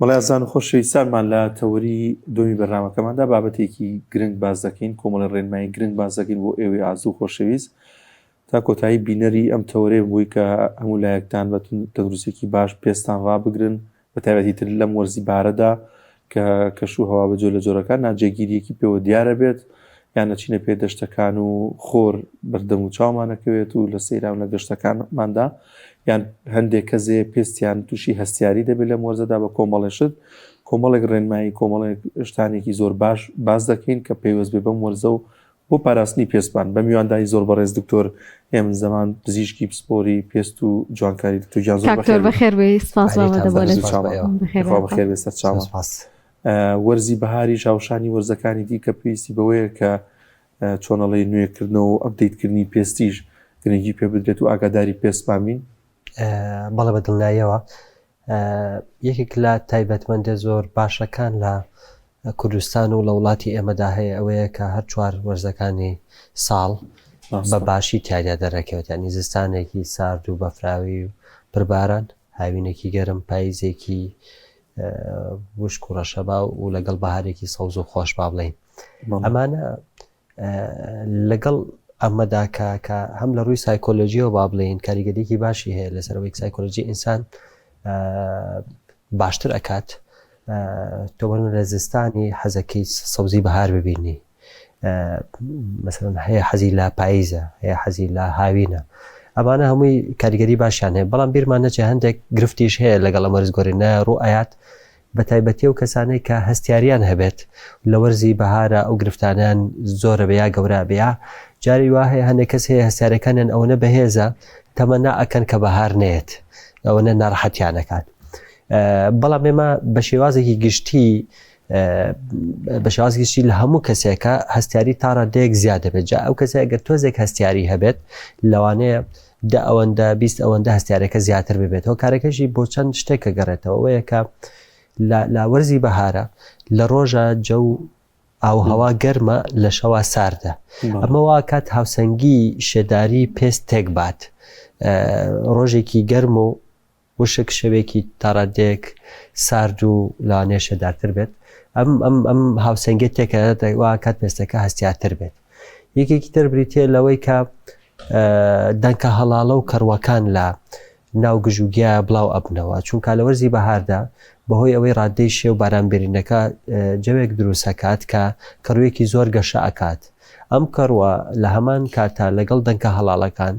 بەڵێ ئازان و خۆشەویستانمان لە تەوەری دومی بەرنامەکەماندا بابەتێکی گرنگ باز دەکەین، کۆمەڵە ڕێنمایی گرنگ باز دەکەین بۆ ئێوەی ئازوو خۆشەویست تا کۆتایی بینەری ئەم تەوەرێ بووی کە هەموو لایەکتان بە تەندروستێکی باش پێستان ڕابگرن، بە تایبەتی تر لەم وەرزی بارەدا کە کەشوو هەوا بەجۆ لە جۆرەکان ناجێگیریەکی پێوە دیارە بێت، یان نەچینە پێ دەشتەکان و خۆر بەردەم و چاومانەکەوێت و لە سەیران لە گەشتەکانماندا یان هەندێک کەسێ پێستیان تووشی هەستیاری دەبێت لەم وەرزەدا بە کۆمەڵێشت کۆمەڵێک ڕێنمایی کۆمەڵێک شتانێکی زۆر باش باز دەکەین کە پێوەست بێ بەم وەرزە و بۆ پاراستنی پێستان بە میوانداری زۆر بەڕێز دکتۆر هێمن زەمان پزیشکی پسپۆری پێست و جوانکاری دکتۆر گیان زۆر بەخێر بێ سپاس بەخێر بێ سەرچاوە وەرزی بەهاری ژاوشانی وەرزەکانی دی کە پێویستی بەوەیە کە چۆنەڵی نوێکردنەوە و ئەپدەیتکردنی پێستیش گرنگی پێ بدرێت و ئاگاداری پێست پامین. بەڵێ بەدڵناییەوە یەکێک لە تایبەتمەندە زۆر باشەکان لە کوردستان و لە وڵاتی ئێمەدا هەیە ئەوەیە کە هەر چوار وەرزەکانی ساڵ بە باشی تایدا دەڕێکەوێت، یانی زستانێکی سارد و بەفراوی و پرباران، هاوینێکی گەرم، پاییزێکی وشک و ڕەشەبا و لەگەڵ بەهارێکی سەوز و خۆش با بڵێین. ئەمانە لەگەڵ ئەمەدا کە هەم لە ڕووی سایکۆلۆژیەوە با بڵێن کاریگەریەکی باشی هەیە لەسەرەوەی سایکۆلۆژی ئینسان باشتر ئەکات. تۆ بەرن لە زستانی حەزەکەی سەوزی بەهار ببینی، مەسەڵەن هەیە حەزی لە پاییزە، هەیە حەزی لە هاوینە، ئەمانە هەمووی کاریگەری باشیان هەیە. بەڵام بیرمان نەچێ هەندێک گرفتیش هەیە لەگەڵ ئەمە ڕزگۆڕینە ڕوو ئايات بە تایبەتی و کەسانەی کە هەستیاریان هەبێت لە وەرزی بەهارە ئەو گرفتانیان زۆرە بەیا گەورە بیا جاری وا هەیە هەندێک کەس هەیە هەستیارەکانیان ئەوەنە بەهێزە تەمەنا ئەکەن کە بەهار نێت، ئەوەنە ناڕەحەتیانەکات. بەڵام ئێمە بە شێوازێکی گشتی لە هەموو کەسێکە هەستیاری تا ڕادەیەک زیاد دەبێت. جا ئەو کەسە ئەگەر تۆزێک هەستیاری هەبێت لەوانەیە دە ئەوەندە 20 ئەوەندە هەستیارەکە زیاتر ببێت. هەو کارەکەشی بۆ چەند شتێکە گەڕێتەوە ئەوەیە کە لە وەرزی بەهارە لە ڕۆژە جەو ئاوهەوا گەرمە لە شەوا ساردە، ئەمە وا کات هاوسەنگی شێداری پێست تێک بات، ڕۆژێکی گەرم و وشک شەوێکی تاڕادێک سارد و لاوانەیە شێدارتر بێت، ئەم هاوسەنگێت تێکە وا کات پێستەکە هەستیارتر بێت. یەکێکی تر بریتە لەوەی کە دەنکە هەڵاڵە و کەڕوەکان لە ناو گژوگیا بڵاو ئەبنەوە، چونکە لە وەرزی بەهاردا بەهۆی ئەوەی ڕادەی شێو بارانبێرینەکە جەوێک دروستەکات کە کەڕوویەکی زۆر گەشە ئەکات. ئەم کەڕوە لە هەمان کاتا لەگەڵ دەنکە هەڵاڵەکان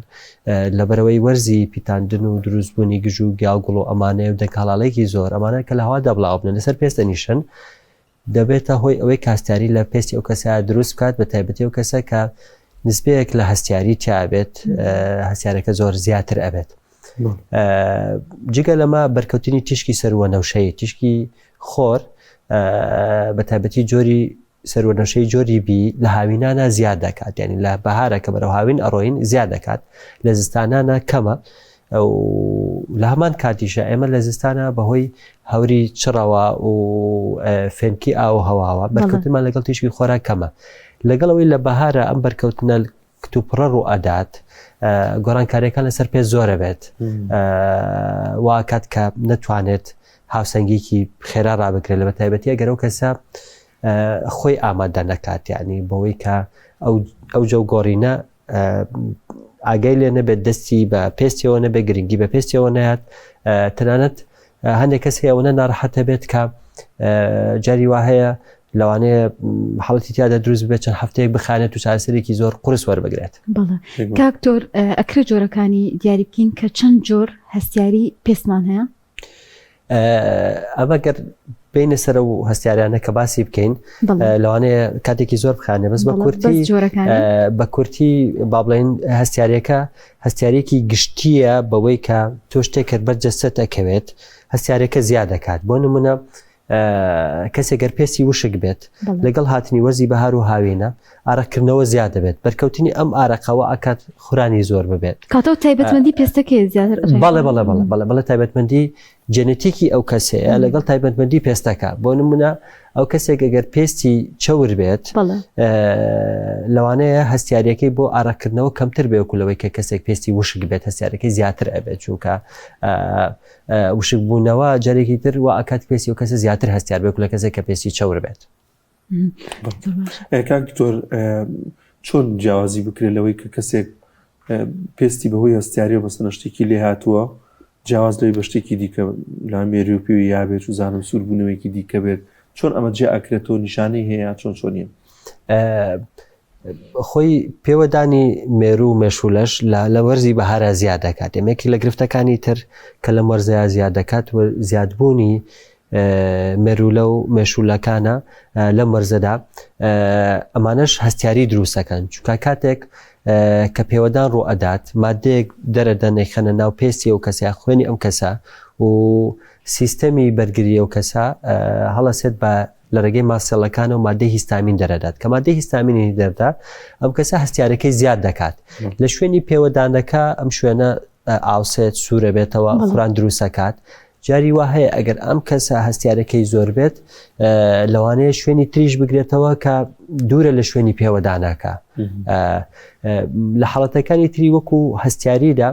لەبەرەوەی وەرزی پیتاندن و دروستبوونی گژوگیا و گوڵ و ئەمانەیە و دەنکە هەڵاڵێکی زۆر ئەمانە کە لە هەوادا بڵاو بنن لەسەر پێستە نیشن دەبێتە هۆی ئەوەی کاستیاری لە پێستی ئەو کەسە دروست بکات، بە تایبەتی ئەو کەسە کە نسبەیەک لە هەستیاری تیابێت، هەستیارەکە زۆر زیاتر ئەبێت. جگە لەمە بەرکەوتنی تیشکی سەروەنەوشەی تیشکی خۆر بە تایبەتی جۆری سەروەنەوشەی جۆری بی لە هاوینانە زیاد دەکات، یعنی لە بەهارە کە بەرەو هاوین ئەڕۆین زیاد دەکات، لە زستانانە کەمە. لە هەمان کاتیشە ئێمە لە زستانە بەهۆی هەوری چڕەوە و فێنکی ئاو هەواوە بەرکەوتنمان لەگەڵ تیشکی خۆرا کەمە. لەگەڵەوەی لە بەهارە ئەم بەرکەوتنە کتوپڕە ڕوو ئەدات، گۆڕانکاریەکان لەسەر پێ زۆرە بێت، وا کات کە نەتوانێت هاوسەنگێکی خێرا ڕابگرێت لە بەتایبەتی ئەگەر ئەو کەسە خۆی ئامادە نەکات، یعنی بەوەی کە ئەو جەو گۆڕینە ئاگای لێ نەبێت، دەستی بە پێستیەوە نەبێت، گرنگی بە پێستیەوە نەیات. تەنانەت هەندێک کەس هەیە ئەوەنە ناڕەحەتە بێت کە جاری وا هەیە لەوانەیە حاڵەتی تیادا دروست بێت چەند هەفتەیەک بخانێت و چارەسەرێکی زۆر قورس وەربگرێت. بەڵێ کاکتۆر ئەکرێ جۆرەکانی دیاری بکەین کە چەند جۆر هەستیاری پێستمان هەیە؟ ئەمەگەر بینە سەر و هەستیاریانە کە باسی بکەین لەوانەیە کاتێکی زۆر بخانێ، بەس بە کورتی با بڵێن هەستیاریەکە هەستیارێکی گشتیە بەوەی کە تۆ شتێک بەرجەستت ئەکەوێت هەستیارەکە زیاد دەکات. بۆ نمونە کەسێک گەر پێستی وشک بێت لەگەڵ هاتنی وەرزی بەهار و هاوینە ئارەقکردنەوە زیاد دەبێت، بەرکەوتنی ئەم ئارەقەوە ئەکات خورانی زۆر ببێت. کاتەوە تایبەتمەندی پێستەکەی زیاتر بەڵێ تایبەتمەندی جەنێتیکی ئەو کەسەیە لەگەڵ تایبەتمەندی پێستەکە بۆ نمونە ئەو کەسێک ئەگەر پێستی چەور بێت لەوانەیە هەستیاریەکەی بۆ ئاراکردنەوە کەمتر بێوەکو لەوەی کە کەسێک پێستی وشک بێت هەستیارەکەی زیاتر ئەبێت چونکە وشک بوونەوە جارێکی تر و ئاکات پێستی و کەسە زیاتر هەستیار بێت لە کەسێک کە پێستی چەور بێت. کاک دکتۆر چۆن جیاوازی بکرێت لەوەی کە کەسێک پێستی بەهۆی هەستیاری و بەسەنە شتێکی لێ هاتووە جیاواز لەوەی بە شتێکی دیکە لا مێری و پێوی یابێت و زانم سووربوونەوەیکی دیکە بێت چۆن ئەمە جێ ئەکرێتەوە نیشانەی هەیە چۆن خۆی پێوەدانی مێرو و مێشولەش لە وەرزی بەهارە زیاد دەکات ئەمێکی لە گرفتەکانی تر کە لەم وەرزەیە زیاد دەکات و زیادبوونی مێرولە و مێشولەکانە لەم وەرزەدا ئەمانەش هەستیاری دروستەکەن چونکە کاتێک کە پێوەدان ڕوو ئەدات مادەیەک دەرەدەنێخەنە ناو پێستی ئەو کەسە خوێنی ئەم کەسە و سیستەمی بەرگری ئەو کەسە هەڵەسێت بە لە ڕێگەی ماسێڵەکان و مادەی هیستامین دەرەدات کە مادەی هیستامینی دەردا ئەم کەسە هەستیارەکەی زیاد دەکات لە شوێنی پێوەدانەکە ئەم شوێنە ئاوسێت سوورە بێتەوە خوڕان دروستەکات جاری وا هەیە ئەگەر ئەم کەسە هەستیارەکەی زۆر بێت لەوانەیە شوێنی تریش بگرێتەوە کە دوورە لە شوێنی پێوەدانەکە لە حاڵەتەکانی تری وەکو هەستیاریدا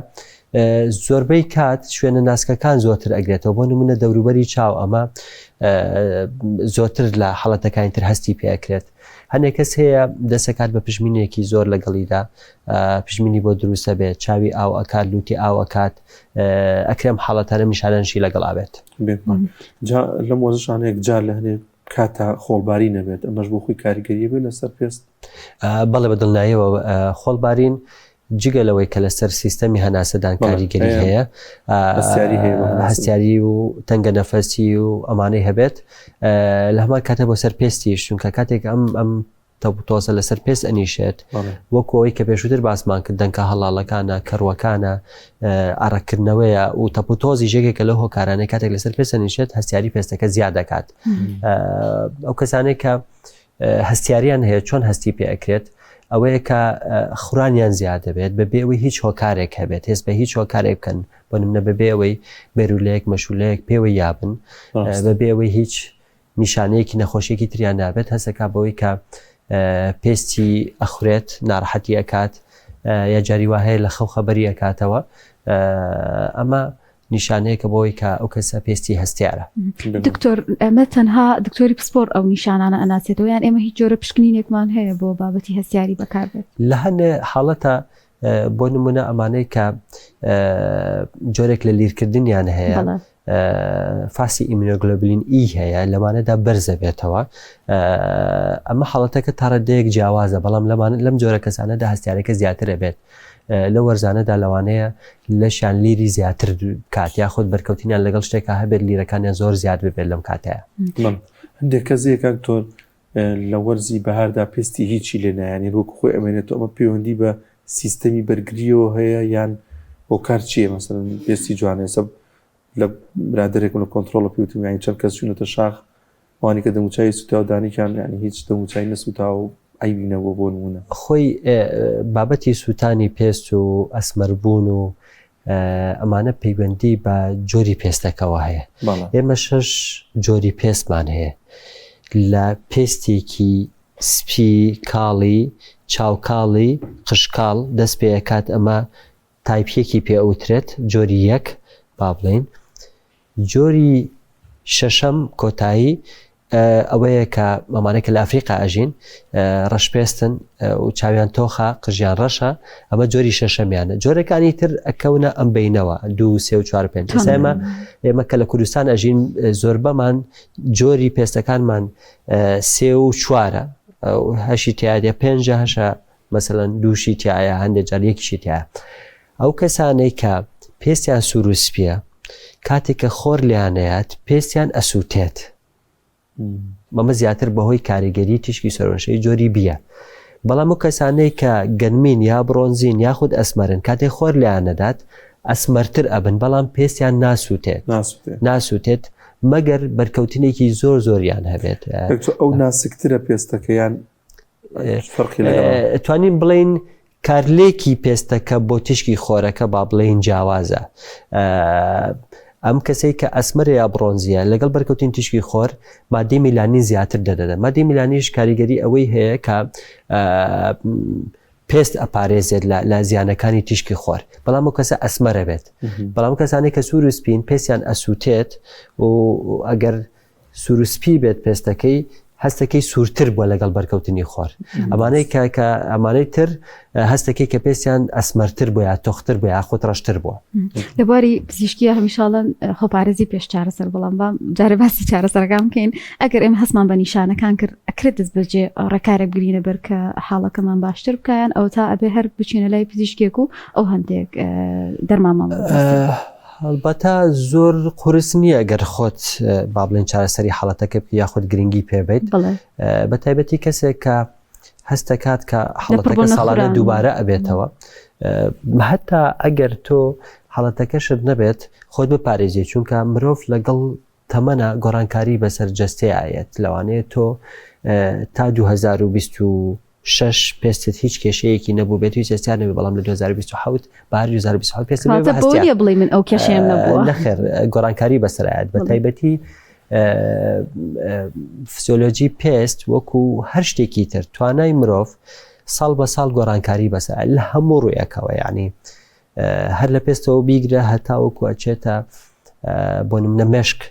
زۆربەی کات شوێنە ناسکەکان زۆرتر ئەگرێتەوە بۆ نمونە دەوروبەری چاو ئەمە زۆرتر لە حاڵەتەکانی تر هەستی پێکرێت هەندێک کەس هەیە دەسەکات بە پشمینێکی زۆر لەگەڵیدا پشمینی بۆ دروستە بێت چاوی ئاو ئەکات لوتی ئاو ئەکات ئەکرێم حاڵەتانە میشانەنشی لەگەڵ ئابێت لەم وەزشانەیەک جار لە هەنێ کاتە خۆڵباری نەبێت ئەمەش بۆ خۆی کاریگەریە بێت لەسەر پێست بەڵێ بەدڵنایەوە خۆڵبارین جگەلەوەی کە لەسەر سیستەمی هەناسەدان کاریگەری هەیە هەستیاری و تەنگە نەفەسی و ئەمانەی هەبێت لە هەمان کاتە بۆ سەر پێستیش چونکە کاتێک ئەم تۆزە لەسەر پێست ئەنیشێت وەکەوەی کە پێشووتر باسمان کرد دەنکە هەڵاڵەکانە کەڕوەکانە ئارەکردنەوەیە و تەپوتۆزی ژێگێکە لە هۆکارانەی کاتێک لەسەر پێست ئەنیشێت هەستیاری پێستەکە زیاد دەکات ئەو کەسانەی کە هەستیاریان هەیە چۆن هەستی پێ ئەکرێت ئەوەیە کە خوڕانیان زیاد دەبێت بەبێ ئەوەی هیچ هۆکارێک هەبێت هێز بە هیچ هۆکارێک بکەن بۆ نمونە بەبێ ئەوەی مێرولەیەک مەشولەیەک پێوەی یابن بەبێ ئەوەی هیچ نیشانەیەکی نەخۆشیێکی تریان نابێت هەستەکە بەوەی کە پێستی ئەخورێت ناڕەحەتی ئەکات یا جاری وا هەیە لە خەو خەبەری ئەکاتەوە ئەمە نیشانەیەکە بۆی کە ئەو کەسە پێستی هەستیارە. دکتۆر ئەمە تەنها دکتۆری پسپۆر ئەو نیشانانە ئەناسێتەوە یان ئێمە هیچ جۆرە پشکنینێکمان هەیە بۆ بابەتی هەستیاری بەکاربێت لە هەندێ حاڵەتە بۆ نمونە ئەمانەی کە جۆرێک لە لیرکردنیان هەیە فاسی ئیمینۆگلۆبولین ئی هەیە لەمانەدا بەرزە بێتەوە ئەمە حاڵەتەکە تا ڕێگەیەک جیاوازە بەڵام لەم جۆرە کەسانەدا هەستیارەکە زیاترە بێت لە وەرزانەدا لەوانەیە لەشیان لیری زیاتر کات یا خۆت بەرکەوتینیان لەگەڵ شتێکە هەبێت لیرەکانیان زۆر زیاد ببێت لەم کاتەیە هەندێک کەسێکان تۆ لە وەرزی بەهاردا پێستی هیچی لێ نایانی وەکو خۆی ئەمێنێتەوە ئەمە پەیوەندی بە سیستەمی بەرگریەوە هەیە یان هۆکار چییە مەسەڵەن پێستی جوانێ سەب لە برادێک لە کۆنتترۆڵە پیوتمی چەند کەس چوونەتە شاخ وانی کە دەموچایی سوتا و دانیکان ینی هیچ دەموچای نەسوتا و ئەیبینەوە بۆ نمونە خۆی بابەتی سووتانی پێست و ئەسمەربوون و ئەمانە پەیوەندی بە جۆری پێستەکەەوە هەیە ئێمە 6 جۆری پێستمان هەیە لە پێستێکی سپی کاڵی چاوکاڵی قشکاڵ دەست پێکات ئەمە تایپیەکی پێ ئەوترێت جۆری یەک با بڵین جۆری شەشەم کۆتایی ئەوەیە کە مەمانێکە لە ئەفریقا ئەژین ڕەشپێستن و چاویان تۆخە قژیان ڕەشە ئەمە جۆری شەشەمیانە جۆرەکانی تر ئەکەونە ئەم بینەوە 2 3 4 5 ئێمە کە لە کوردستان ئەژین زۆربەمان جۆری پێستەکانمان 3 و 4 هەشی تایە 5 هەشە مەسەڵەن دووشی تایە هەندێک جار یەکیشی تایە ئەو کەسانەی کە پێستیان سوور و سپیە کاتێک کە خۆر لیانەیەت پێستیان ئەسووتێت مەمە زیاتر بەهۆی کاریگەری تیشکی سەرۆشەی جۆری بیە بەڵام و کەسانەی کە گەنمین یا برۆنزین یاخود ئەسمەرن کاتێک خۆر لیانەدات ئەسمەرتر ئەبن بەڵام پێستیان ناسووتێت مەگەر بەرکەوتنێکی زۆر زۆریان هەبێت ئەو ناسکترە پێستەکەیان توانین بڵین کارلێکی پێستەکە بۆ تشکی خۆرەکە با بڵین جیاوازە ئەم کەسەی کە ئەسمەرە یا برۆنزیە لەگەڵ بەرکەوتین تیشکی خۆر مادەی میلانین زیاتر دەدەدە. مادەی میلانیش کاریگەری ئەوەی هەیە کە پێست ئەپارێزێت لە زیانەکانی تیشکی خۆر، بەڵام ئەو کەسە ئەسمەرە بێت. بەڵام کەسانی کە سوور و سپین پێستیان ئەسووتێت و ئەگەر سوور و سپی بێت پێستەکەی هەستەکەی سوورتر بووە لەگەڵ بەرکەوتنی خۆر. ئەمانەی کە ئەمانەی تر هەستەکەی کە پێستیان ئەسمەرتر بووە یا تۆختر بووە یا خۆت ڕەشتر بووە. لە بواری پزیشکیە هەمیشاڵەن خۆپارێزی پێش چارەسەر، بەڵام جارە باسی چارەسەرەکان بکەین. ئەگەر ئێمە هەستمان بە نیشانەکان کرد ئەکرێت دەست بەجێ ڕێکارێک بگرینە بەر کە حاڵەکەمان باشتر بکەیان ئەو تا ئەبێ هەر بچینە لای پزیشکێک و ئەو هەندێک دەرمانمان هەڵبەتە زۆر قورس نییە ئەگەر خۆت با بڵێن چارەسەری حاڵەتەکە یاخود گرنگی پێبیت، بە تایبەتی کەسێک کە هەستە کات کە حڵەتەکە ساڵانە دووبارە ئەبێتەوە. هەتا ئەگەر تۆ حڵەتەکەشت نەبێت خۆت بپارێزی، چونکە مرۆڤ لەگەڵ تەمەنە گۆڕانکاری بەسەر جەستێ ئاەت، لەوانەیە تۆ تا 2026 پێستت هیچ کێشەیەکی نەبوو بێت هیچ ئێستیان نەبێت، بەڵام لە 2027 بار 2027 پێست بڵێ من ئەو کێشەیەم نەبووە. نەخێر گۆڕانکاری بەسەرایەت بە تایبەتی فسیۆلۆجی پێست وەکو هەر شتێکی تر توانای مرۆڤ ساڵ بە ساڵ گۆڕانکاری بەسەر لە هەموو ڕوویەکەوە، یعنی هەر لە پێستەوە بیگرە هەتا وەکو ئەچێتە بۆ نمونە مێشک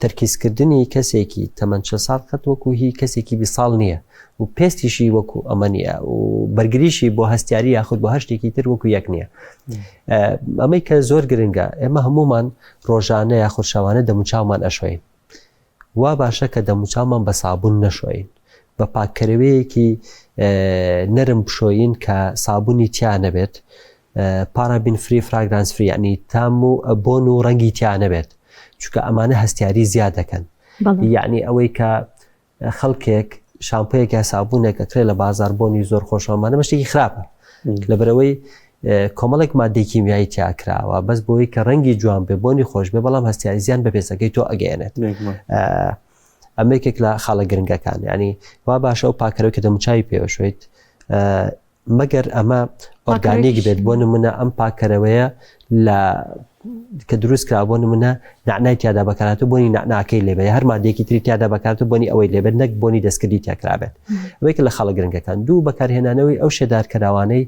تەرکیزکردنی کەسێکی تەمەەن 40 ساڵ قەت وەکو هی کەسێکی 20 ساڵ نییە و پێستیشی وەکو ئەمە نیە و بەرگریشی بۆ هەستیاری یاخود بۆ هەر شتێکی تر وەکو یەک نییە. ئەمەی کە زۆر گرنگە ئێمە هەمومان ڕۆژانە یاخود شەوانە دەموچاومان ئەشۆین، وا باشە کە دەموچاومان بە سابوون نەشۆین، بە پاککەروەیەکی نەرم بشۆین کە سابوونی تیا نەبێت، پارابین فری فراگرانس فری، یعنی تام و بۆن و ڕەنگی تیا نەبێت، چونکە ئەمانە هەستیاری زیاد دەکەن. یعنی ئەوەی کە خەڵکێک شامپۆیەک یا سابوونێک ئەکرێت لە بازار بۆنی زۆر خۆشەوەمانە مەشتێکی خراپە، لەبەرەوەی کۆمەڵێک مادەی کیمیایی تیاکراوە بەس بۆی کە ڕەنگی جوان بێ بۆنی خۆش بێ، بەڵام هەستیاری زیان بە پێستەکەی تۆ ئەگەێنێت. ئەمەیەکێک لە خاڵە گرنگەکان، ینی وا باشە ئەو پاکەرەوە کە دەموچاوی پێوەشویت مەگەر ئەمە ئۆرگانیک بێت، بۆ نمونە ئەم پاکەرەوەیە کە دروست کرا بۆ نمونە نعنای تیادا بەکاراتە بۆنی نعناکەی لێبێ، هەر مادەیەکی تری تیادا بەکاراتە بۆنی ئەوەی لێبێت، نەک بۆنی دەستکردی تیاکرابێت. ئەوەیەکە لە خاڵە گرنگەکان. دوو بەکارهێنانەوەی ئەو شێدارکەراوانەی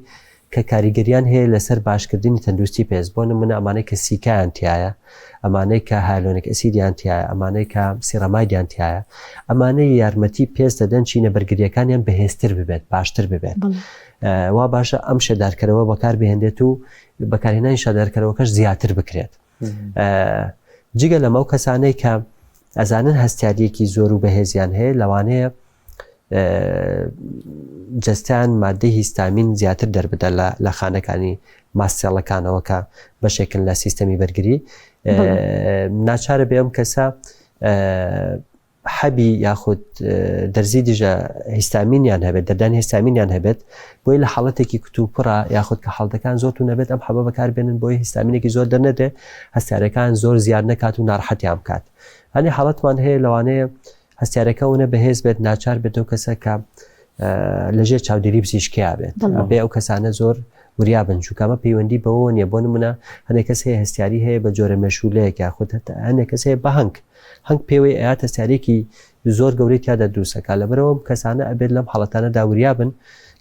کە کاریگەریان هەیە لەسەر باشکردنی تەندروستی پێست، بۆ نمونە ئەمانەی کە سیکایان تایە، ئەمانەی کە هایلۆنیک ئەسیدیان تایە، ئەمانەی کە سیرەمایدیان تایە، ئەمانەی یارمەتی پێست دەدەن چینە بەرگریەکانیان بەهێزتر ببێت، باشتر ببێت. وا باشە ئەم شێدارکەرەوە بەکار بهێنرێت و بەکارهێنانی شێدارکەرەوەکەش زیاتر بکرێت. جگە لەمە ئەو کەسانەی کە ئەزانن هەستیاریەکی زۆر و بەهێزیان هەیە لەوانەیە جەستیان مادەی هیستامین زیاتر دەربدە لە خانەکانی ماستێڵەکانەوە کە بەشێکن لە سیستەمی بەرگری، ناچارە بێ ئەم کەسە حەبی یاخود دەرزی دیژە هیستامینیان هەبێت، دەردانی هیستامینیان هەبێت، بۆی لە حاڵەتێکی کتوپڕە یاخود کە حاڵەتەکان زۆر تو نەبێت ئەم حەبە بەکاربێنن بۆی هیستامینێکی زۆر دەرنەدێ، هەستیارەکان زۆر زیاد نەکات و ناڕەحەتیان بکات. هەنی حاڵەتمان هەیە لەوانەیە هەستیارەکەونە بەهێز بێت، ناچار بێت ئەو کەسە کە لەژێر چاودێری پزیشکیا بێت، بێ ئەو کەسانە زۆر وریابن، چونکەمە پەیوەندی بەوە نیە. بۆ نمونە هەندێک کەس هەیە هەستیاری هەیە بە جۆرە مەشولەیەک یاخود هەندێک کەس هەیە بە هەنگ پێوەی ئەیات هەستیارێکی زۆر گەورەی تیادا دروستەکە، لەبەرەوە کەسانە ئەبێت لەم حاڵەتانەدا وریابن،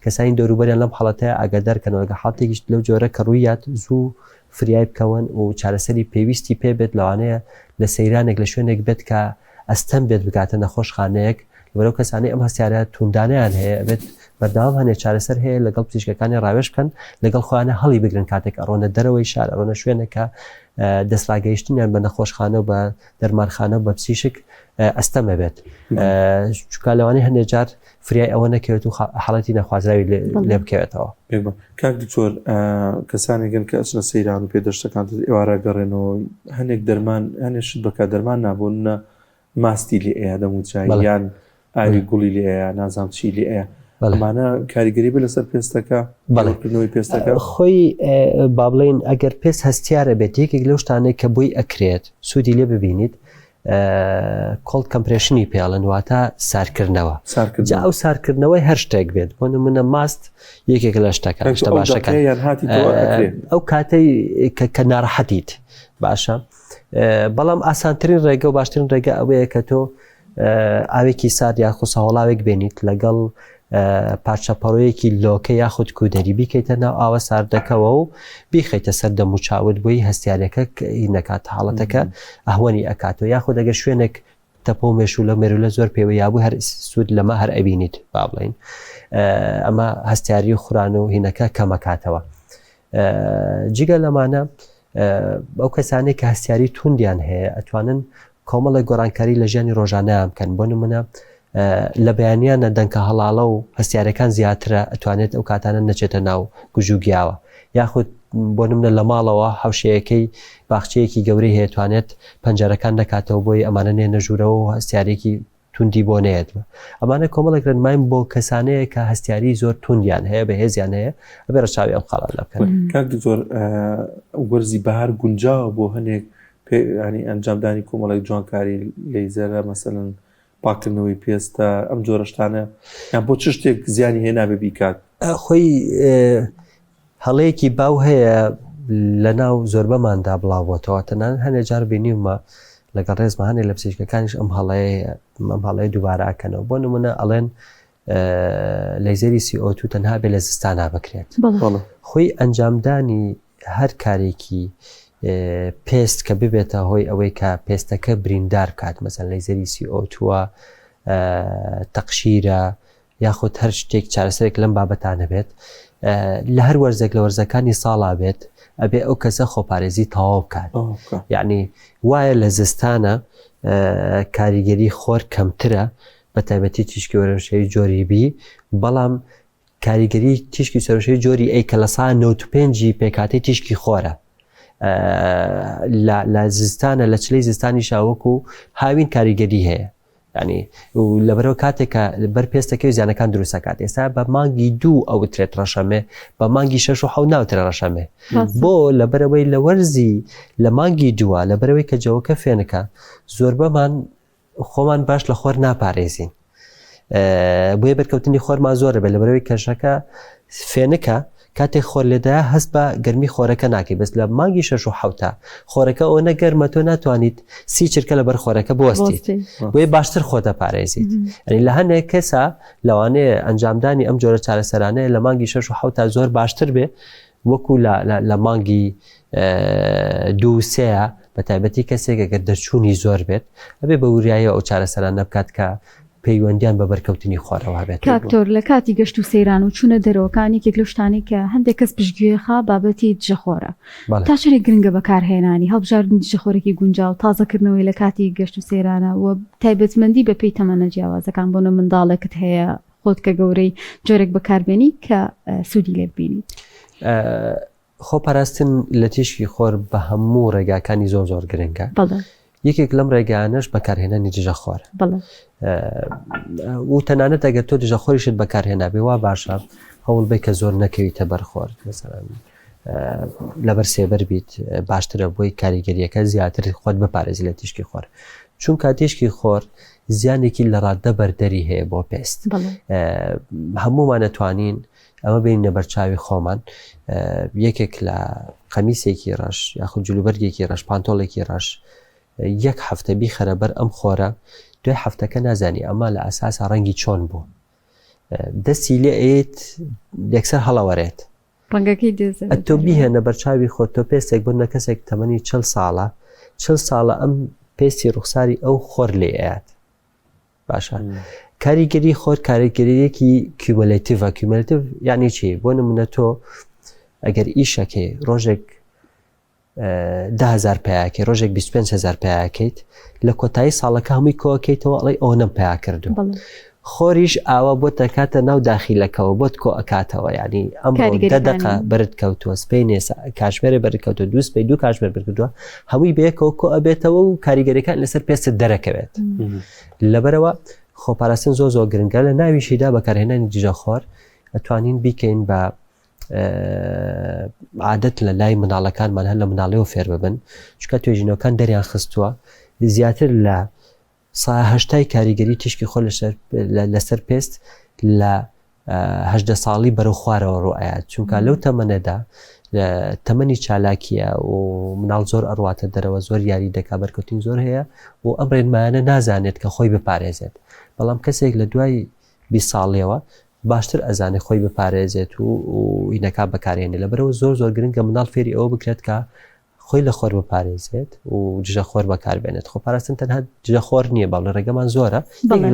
کەسانی دەوروبەریان لەم حاڵەتەیە ئاگادارکەنەوەگە حاڵەتێکیش لەو جۆرە کە ڕوویات زوو فریای بکەون و چارەسەری پێویستی پێ بێت، لەوانەیە لە سەیرانێک لە شوێنێک بێت کە ئەستەم بێت بگاتە نەخۆشخانەیەک، لەبەرەوە کەسانی ئەم هەستیارە توندانیان هەیە بێت بەردەوام هەنێ چارەسەر هەیە لەگەڵ پزیشکەکانی ڕاوێژ بکەن، لەگەڵ خۆیانە هەڵی بگرن کاتێک ئەڕۆنە دەرەوەی شار، ئەڕۆنە شوێنێکە دەستڕاگەیشتنیان بە نەخۆشخانە و بە دەرمانخانە و بە پزیشک ئەستەمە بێت، چونکە لەوانەیە هەندێک جار فریای ئەوە نەکەوێت و حاڵەتی نەخوازراوی لێ بکەوێتەوە. کاک دکتۆر، کەسانێکن کە ئەچنە سەیران و پێدەشتەکان ئێوارە گەڕێنەوە هەندێک دەرمان هەنێشت بەکە دەرمان نابوونە ماستی لێ ئەیە دەموچاییان ئاوی گوڵی لێ ئەیە نازام چی لێ ئەیە، ئەمانە کاریگەری بە لەسەر پێستەکە بەڵێکردنەوەی پێستەکە خۆی با بڵێن ئەگەر پێست هەستیارە بێت یەکێک لەو شتانەی کە بۆی ئەکرێت سوودی لێ ببینیت کۆڵ کەمپرێشنی پێڵن واتە سارکردنەوە جا ئەو سارکردنەوەی هەر شتێک بێت بۆ نمونە ماست یەکێک لە شتەکە شتە باشەکە ئەو کاتەی کە ناڕەحەتیت باشە بەڵام ئاسانترین ڕێگە و باشترین ڕێگە ئەوەیە کە تۆ ئاوێکی سارد یاخود ساوەڵاوێک بێنیت لەگەڵ پارچەپەڕۆیەکی لۆکە یاخود کودەری بیکەیتە ناو ئاوە ساردەکەەوە و بیخەیتە سەر دەموچاوت بۆی هەستیارەکە نەکات حاڵەتەکە ئەهوەنی ئەکاتەوە یاخود ئەگە شوێنێک تەپۆ مێشوو لە مێرولە زۆر پێوە یابوو هەر سوود لەمە هەر ئەبینیت با بڵین ئەمە هەستیاری و خوران و هینەکە کەمەکاتەوە جگە لەمانە ئەو کەسانێک کە هەستیاری توندیان هەیە ئەتوانن کۆمەڵی گۆڕانکاری لە ژیانی ڕۆژانەیان بکەن بۆ نمونە لە بەیانیانە دەنکە هەڵاڵە و هەستیارەکان زیاترە ئەتوانێت ئەو کاتانە نەچێتە ناو گوژوگیاوە یاخود بۆ نمونە لە ماڵەوە هەوشەیەکەی باخچەیەکی گەورەی هەیەتوانێت پەنجەرەکان نەکاتەوە بۆی ئەمانە نێنە ژوورەوە و هەستیارێکی توندی بۆ نێتمە ئەمانە کۆمەڵێک ڕێنمایم بۆ کەسانەیە کە هەستیاری زۆر توندیان هەیە بە هێزیان هەیە ئەبێرە چاوی ئەم خاڵان لە بکەن کاک دکتۆر وەرزی بەهار گونجاوە بۆ هەنێک ینی ئەنجامدانی کۆمەڵێک جوانکاری لەیزەرە مەسەلەن پاکردنەوەی پێستە ئەم جۆرەشتانە یان بۆ چ شتێک زیانی هەیە نابێ بیکات خۆی هەڵەیەکی باو هەیە لە ناو زۆربەماندا بڵاوبۆتەوە تەنان هەنێ جار بینیمە لەگەڵ ڕێزمە هەنێ لە پزیشکەکانیش ئەم هەڵەیە دووبارە ئەکەنەوە بۆ نمونە ئەڵێن لەیزەری CO2 تەنها بێ لە زستانە بکرێت خۆی ئەنجامدانی هەر کارێکی پێست کە ببێتە هۆی ئەوەی کە پێستەکە بریندار کات مەسەن لەیزەری CO2 تەقشیرە یاخود هەر شتێک چارەسەرێک لەم بابەتانە بێت لە هەر وەرزێک لە وەرزەکانی ساڵا بێت ئەبێ ئەو کەسە خۆپارێزی تەواو بکات یعنی وایە لە زستانە کاریگەری خۆر کەمترە بە تایبەتی تیشکی وەرەشەی جۆری بی بەڵام کاریگەری تیشکی سەرشەی جۆری ئەی کە لە سا 95 پێکاتی تیشکی خۆرە لە زستانە لە چلەی زستانی شاوەکو هاوین کاریگەری هەیە ینی لەبەرەوە کاتێکە بەر پێستەکەی زیانەکان دروستەکات ئێستا بە مانگی 2 ئەوترێت ڕەشەمێ بە مانگی 6 و 7 ناوترە ڕەشەمێ بۆ لەبەرەوەی لە وەرزی لە مانگی 2 لەبەرەوەی کە جەوەکە فێنەکە زۆربەمان خۆمان باش لە خۆر ناپارێزین بۆیە بەرکەوتنی خۆرمان زۆرە بێت لەبەرەوەی کەشەکە فێنەکە کاتێک خۆر لێدایە هەست بە گەرمی خۆرەکە ناکەی بەس لە مانگی 6 و 7 خۆرەکە ئەو نەگەرمە تۆ ناتوانیت سی چرکە لەبەر خۆرەکە بوەستیت بۆیە باشتر خۆتە پارێزیت ئەنی لە هەندێک کەسە لەوانەیە ئەنجامدانی ئەم جۆرە چارەسەرانەیە لە مانگی 6 و 7 زۆر باشتر بێ وەکو لە مانگی 2-3 بە تایبەتی کەسێک ئەگەر دەرچوونی زۆر بێت ئەبێ بە وریایە ئەو چارەسەرانە بکات کە پەیوەندیان بە بەرکەوتنی خۆرەوە بێت کاکتۆر لە کاتی گەشت و سەیران و چوونە دەرەوەکانی کێک لە شتانی کە هەندێک کەس پشتگوێخا بابەتی دژەخۆرە تا چەرێک گرنگە بەکارهێنانی هەڵبژاردن دژەخۆرێکی گونجاو تازەکردنەوەی لە کاتی گەشت و سەیرانە و تایبەتمەندی بە پێی تەمەنە جیاوازەکان بۆ نە منداڵێکت هەیە خۆت کە گەورەی جۆرێک بەکاربێنی کە سوودی لێ ببینیت خۆپاراستن لە تیشکی خۆر بە هەموو ڕێگاکانی زۆر گرنگە یەکێک لەم ڕێگانش بەکارهێنانی دژەخۆرە و تەنانەت ئەگەر تۆ دژەخۆریشت بەکارهێنابێ وا باشە هەوڵ بێ کە زۆر نەکەویتە بەرخۆر مثلەن لەبەر سێبەر بیت باشترە بۆی کاریگەریەکە زیاتر خۆت بپارێزی لە تیشکی خۆر چونکە تیشکی خۆر زیانێکی لە ڕاددە بەردەری هەیە بۆ پێست هەمومان نەتوانین ئەمە بین نەبەرچاوی خۆمان یەکێک لە قەمیسێکی ڕەش یاخود جلوبەرگێکی ڕەش پانتۆڵێکی ڕەش یەک هەفتە بیخەرە بەر ئەم خۆرە دوای هەفتەکە نازانی ئەمە لە ئەساسە ڕەنگی چۆن بوو دەستی لێ ئێت یەکسەر هەڵەوەرێت تۆ بیهێنە بەرچاوی خۆت تۆ پێستێک بۆ نە کەسێک تەمەنی 40 ساڵە ئەم پێستی ڕوخساری ئەو خۆر لێ ئەیات باشە کاریگەری خۆر کاریگەریەکی کیومەلەتیڤ یعنی چی بۆ نمونە تۆ ئەگەر ئیشەکەی ڕۆژێک 10,000 پیاکەی ڕۆژێک 25,000 پیاکەیت لە کۆتایی ساڵەکە هەمووی کۆکەیتەوە ئەڵێ ئەو نەم پیا کردو خۆریش ئاوا بۆ تەکاتە ناو داخیلەکەەوە بۆت کۆ ئەکاتەوە ینی ئەم دەدەقە برد کەوتووە سپەی نێسا کاشمێرە بەرکەوتو دو سپەی دوو کاشمێر بکردووە هەمووی بەیەکەوە کۆ ئەبێتەوە و کاریگەریەکان لەسەر پێستت دەرەکەوێت لەبەرەوە خۆپاراستن زۆر گرنگە لە ناویشیدا بەکارهێنانی دژەخۆر ئەتوانین بیکەین بە عادەت لە لای مناڵەکانمان هەر لە مناڵەوە فێر ببن چکە توێژینەوەکان دەریان خستووە زیاتر لە هەشتای کاریگەری تشکی خۆ لەسەر پێست لە 18 ساڵی بەرەو خوارەوە ڕۆایات چونکە لەو تەمەنەدا تەمەنی چالاکیە و مناڵ زۆر ئەڕواتە دەرەوە زۆر یاری دەکا بەرکەوتین زۆر هەیە و ئەم ڕێنمایانە نازانێت کە خۆی بپارێزێت بەڵام کەسێک لە دوای 20 ساڵیەوە باشتر ئەزانێت خۆی بپارێزێت و ئینەکا بەکارێنێ لەبەرەوە زۆر گرنگە مناڵ فێری ئەوە بکرێت کە خۆی لە خۆر بپارێزێت و جژە خۆر بەکاربێنێت خۆ پاراستن تەنها جژە خۆر نییە باڵ لە ڕێگەمان زۆرە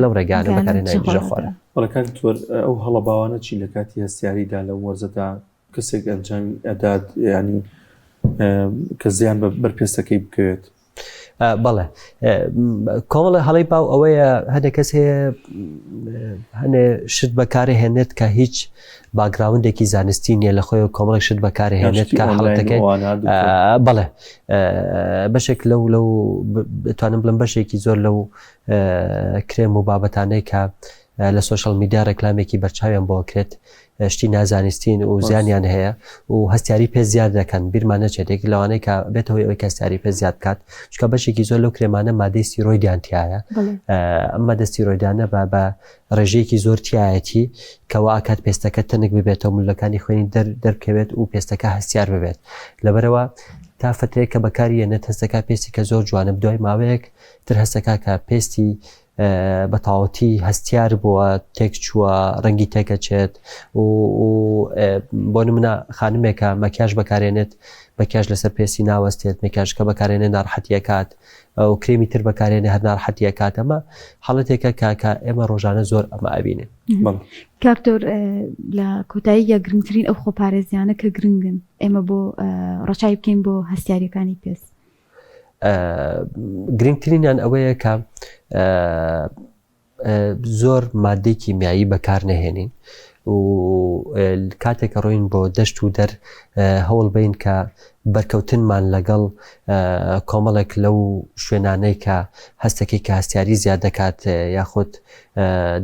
لەو ڕێگانە بەکارێنای جژە خۆرە بەڵەکان تۆر ئەو هەڵە باوانە چی لە کاتی هەستیاریدا لە وەرزەدا کەسێک ئەنجامی ئەدات ینی کە زیان بەرپێستەکەی بکەوێت بەڵێ کۆمەڵە هەڵی باو ئەوەیە هەندێک کەس هەیە هەنێ شت بەکارە هێنێت کە هیچ باگراوندێکی زانستی نیە لە خۆی کۆمەڵی شت بەکارە هێنێت کە هەڵەتەکەی بەڵێ بەشێک لەو دەتوانم بڵم بەشێکی زۆر لەو کرێم و بابەتانەی کە لە سوۆشەڵ میدیا ڕێکلامێکی بەرچاویان بۆ کرێت شتی نازانستین و زیانیان هەیە و هەستیاری پێ زیاد دەکەن بیرمان نەچێتێک لەوانەیە کە بێتەوەی ئەوەی کە هەستیاری پێ زیاد کات چکە بەشێکی زۆر لەو کرێمانە مادەی ستیرۆیدیانتیایە ئەم مادە ستیرۆیدانە بە ڕێژەیەکی زۆر تایەتی کەوا ئاکات پێستەکە تەنک ببێتەوە مولەکانی خوێنی دەرکەوێت و پێستەکە هەستیار ببێت لەبەرەوە تا فترەیە کە بەکاری هێنێت هەستەکە پێستی کە زۆر جوانە بدوای ماوەیەک تر هەستەکە کە پێستی بەتاوەتی هەستیار بووە تێک چووە ڕەنگی تێکەچێت و بۆ نمونە خانمێکە مەکیاژ بەکارێنێت بەکیاژ لەسەر پێستی ناوەستێت مەکیاژەکە بەکارێنێ ناڕەحەتیەکات و کریمی تر بەکارێنێ هەر ناڕەحەتیەکات ئەمە حاڵەتێکە کاکە ئێمە ڕۆژانە زۆر ئەمە ئەبینێ کاکتۆر لە کۆتاییە گرنگترین ئەو خۆپارێزیانە کە گرنگن ئێمە بۆ ڕەچای بکەین بۆ هەستیاریەکانی پێست گرنگترینیان ئەوەیە کە زۆر مادەی کیمیایی بەکار نەهێنین و کاتێکە ڕۆین بۆ دەشت و دەر هەوڵ بین کە بەرکەوتنمان لەگەڵ کۆمەڵێک لەو شوێنانەی کە هەستەکەی کە هەستیاری زیاد دەکات یاخود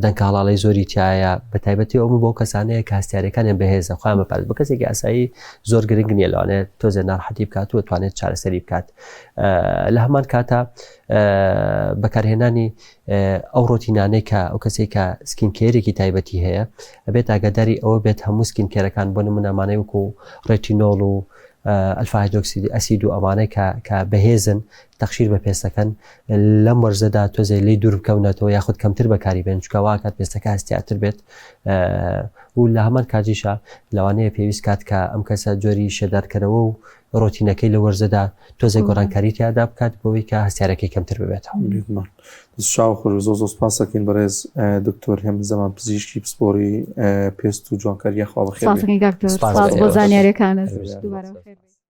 دەنگاڵاڵی زۆری تایە بە تایبەتی ئەومە بۆ کەسانەیە کە هەستیاریەکانیان بەهێزە خۆیان بەپارێز بە کەسێکی ئاسایی زۆر گرنگ نیە لەوانێت تۆزێ ناڕەحەتی بکات و توانێت چارەسەری بکات لە هەمان کاتە بەکارهێنانی ئەو ڕۆتینانەی کە ئەو کەسێک کە سکینکێرێکی تایبەتی هەیە ئەبێت ئاگاداری ئەوە بێت هەموو سکینکێرەکان بۆ نمونەمانەی وەکو ڕێتینۆڵ و ئەلفا هایدرۆکسیدی ئەسید و ئەوانەی کە بەهێزن تەخشیر بە پێستەکەن لەم وەرزەدا تۆزێ لی دوور بکەونەتەوە یاخود کەمتر بەکاری بێن چکە واکات پێستەکە هەستیارتر بێت و لە هەمان کاتیشە لەوانەیە پێویست کات کە ئەم کەسە جۆری شێدارکەرەوە و ڕۆتینەکەی لە وەرزەدا تۆزێک گۆڕانکاری تیادا بکات بۆەوەی کە هەستیارەکەی کەمتر ببێتەوە شاو خۆش زۆ سپاسەکەین بەڕێز دکتۆر هێمن زەمان پزیشکی پسپۆری پێست و جوانکاریە خوا بەخێر بۆ زانیاریەکانت دووبارە بەخێر